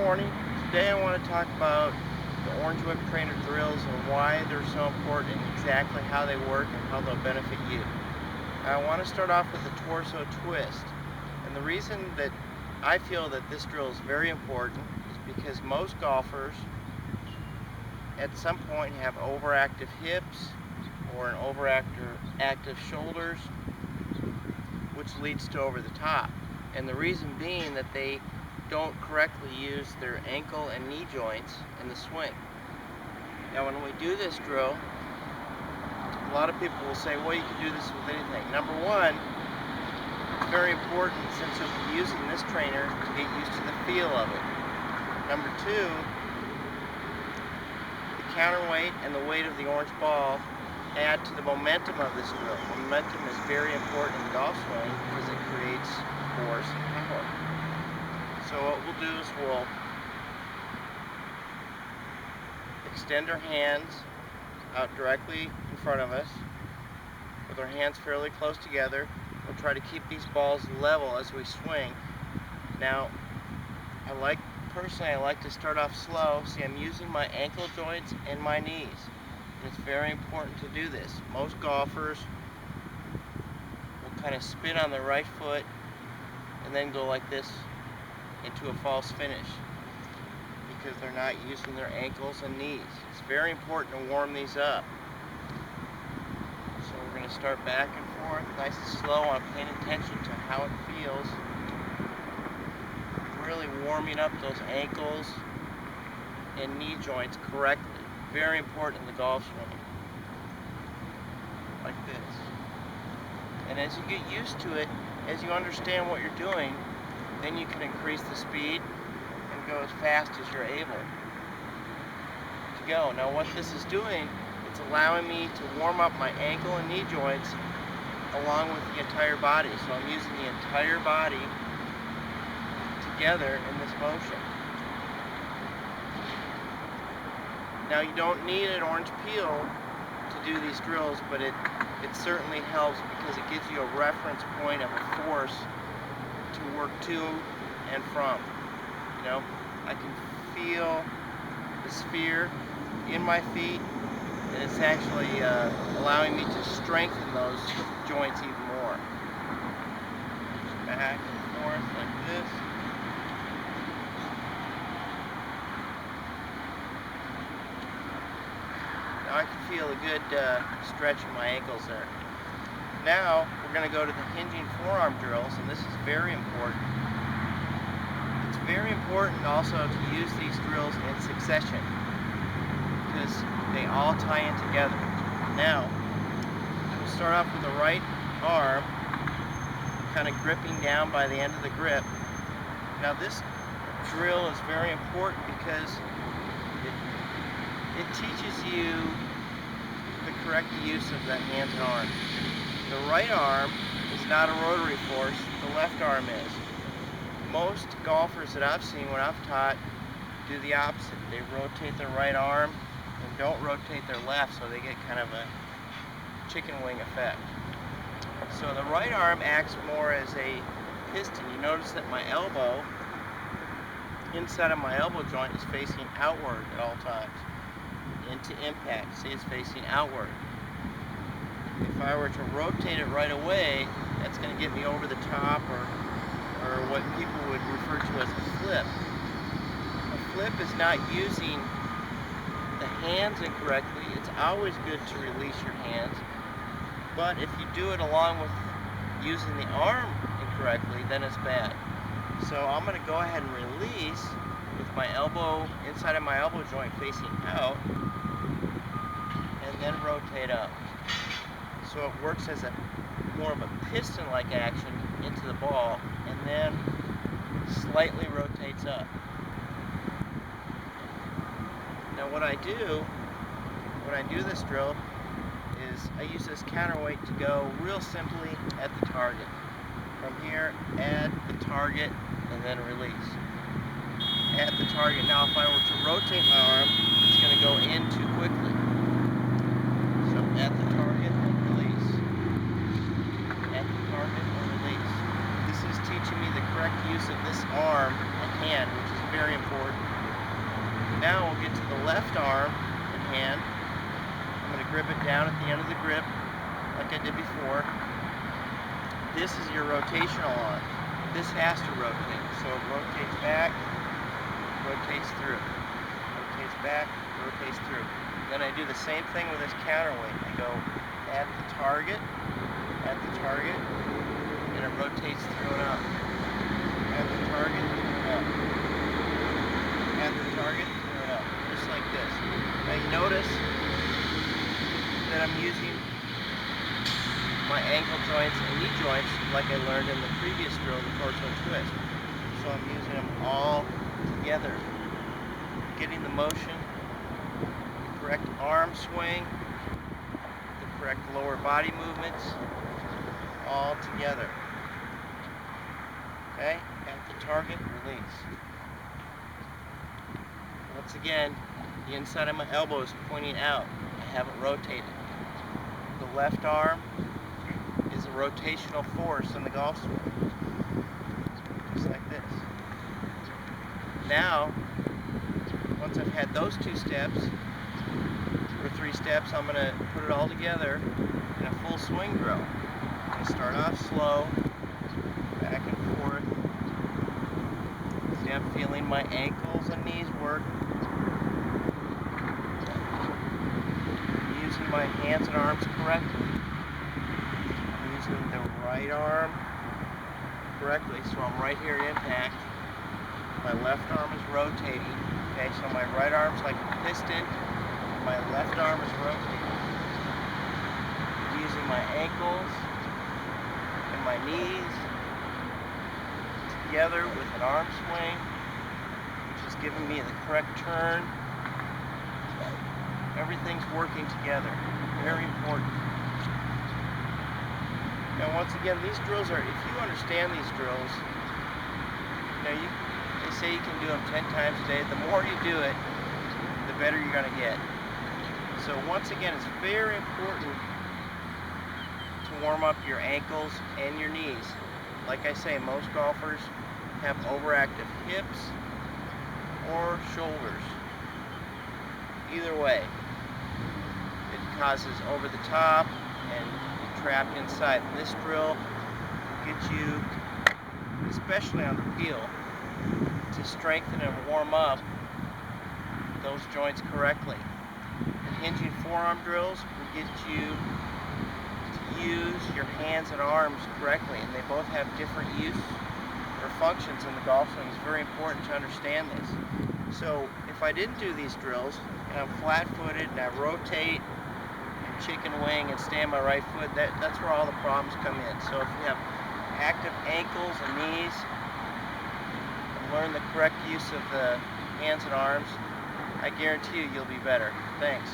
morning. Today I want to talk about the Orange Whip Trainer drills and why they're so important and exactly how they work and how they'll benefit you. I want to start off with the torso twist. And the reason that I feel that this drill is very important is because most golfers at some point have overactive hips or an overactive shoulders, which leads to over the top. And the reason being that they don't correctly use their ankle and knee joints in the swing. Now when we do this drill, a lot of people will say, well, you can do this with anything. Number one, it's very important since you'll be using this trainer to get used to the feel of it. Number two, the counterweight and the weight of the orange ball add to the momentum of this drill. Momentum is very important in the golf swing because it creates force and power. So what we'll do is we'll extend our hands out directly in front of us with our hands fairly close together. We'll try to keep these balls level as we swing. Now, personally I like to start off slow. See, I'm using my ankle joints and my knees. And it's very important to do this. Most golfers will kind of spin on their right foot and then go like this into a false finish because they're not using their ankles and knees. It's very important to warm these up. So we're going to start back and forth, nice and slow. I'm paying attention to how it feels. Really warming up those ankles and knee joints correctly. Very important in the golf swing. Like this. And as you get used to it, as you understand what you're doing, then you can increase the speed and go as fast as you're able to go. Now what this is doing, it's allowing me to warm up my ankle and knee joints along with the entire body. So I'm using the entire body together in this motion. Now you don't need an orange peel to do these drills, but it certainly helps because it gives you a reference point of a force to work to and from. You know, I can feel the sphere in my feet, and it's actually allowing me to strengthen those joints even more. Back and forth like this. Now I can feel a good stretch in my ankles there. Now we're going to go to the hinging forearm drills, and this is very important. It's very important also to use these drills in succession because they all tie in together. Now, we'll start off with the right arm, kind of gripping down by the end of the grip. Now this drill is very important because it teaches you the correct use of the hands and arms. The right arm is not a rotary force, the left arm is. Most golfers that I've seen when I've taught do the opposite. They rotate their right arm and don't rotate their left, so they get kind of a chicken wing effect. So the right arm acts more as a piston. You notice that my elbow, inside of my elbow joint, is facing outward at all times. Into impact, see, it's facing outward. If I were to rotate it right away, that's going to get me over the top, or what people would refer to as a flip. A flip is not using the hands incorrectly. It's always good to release your hands, but if you do it along with using the arm incorrectly, then it's bad. So I'm going to go ahead and release with my elbow, inside of my elbow joint facing out, and then rotate up. So it works as more of a piston-like action into the ball, and then slightly rotates up. Now what I do when I do this drill is I use this counterweight to go real simply at the target. From here, add the target, and then release. At the target. Now if I were to rotate my arm, it's going to go in too quickly. So at the target and release. At the target and release. This is teaching me the correct use of this arm and hand, which is very important. Now we'll get to the left arm and hand. I'm going to grip it down at the end of the grip like I did before. This is your rotational arm. This has to rotate. So it rotates back, rotates through. Rotates back, rotates through. Then I do the same thing with this counterweight. I go at the target, and it rotates through and up. At the target, up. At the target, through and up. Just like this. Now you notice that I'm using my ankle joints and knee joints like I learned in the previous drill, the torso twist. So I'm using them all together. Getting the motion, the correct arm swing, the correct lower body movements, all together. Okay? At the target, release. Once again, the inside of my elbow is pointing out. I haven't rotated. The left arm is a rotational force in the golf swing. Just like this. Now, once I've had those 2 steps, or 3 steps, I'm going to put it all together in a full swing drill. I'm going to start off slow, back and forth. See, I'm feeling my ankles and knees work. I'm using my hands and arms correctly. I'm using the right arm correctly, so I'm right here at impact. My left arm is rotating. Okay, so my right arm's like a piston, and my left arm is rotating. I'm using my ankles and my knees together with an arm swing, which is giving me the correct turn. Everything's working together. Very important. Now once again, these drills are, if you understand these drills, they say you can do them 10 times a day. The more you do it, the better you're going to get. So once again, it's very important to warm up your ankles and your knees. Like I say, most golfers have overactive hips or shoulders. Either way, it causes over the top and you're trapped inside. This drill will get you, especially on the peel, to strengthen and warm up those joints correctly. The hinging forearm drills will get you to use your hands and arms correctly, and they both have different use or functions in the golf swing. It's very important to understand this. So if I didn't do these drills and I'm flat-footed and I rotate and chicken wing and stay on my right foot, that's where all the problems come in. So if you have active ankles and knees, learn the correct use of the hands and arms, I guarantee you'll be better. Thanks.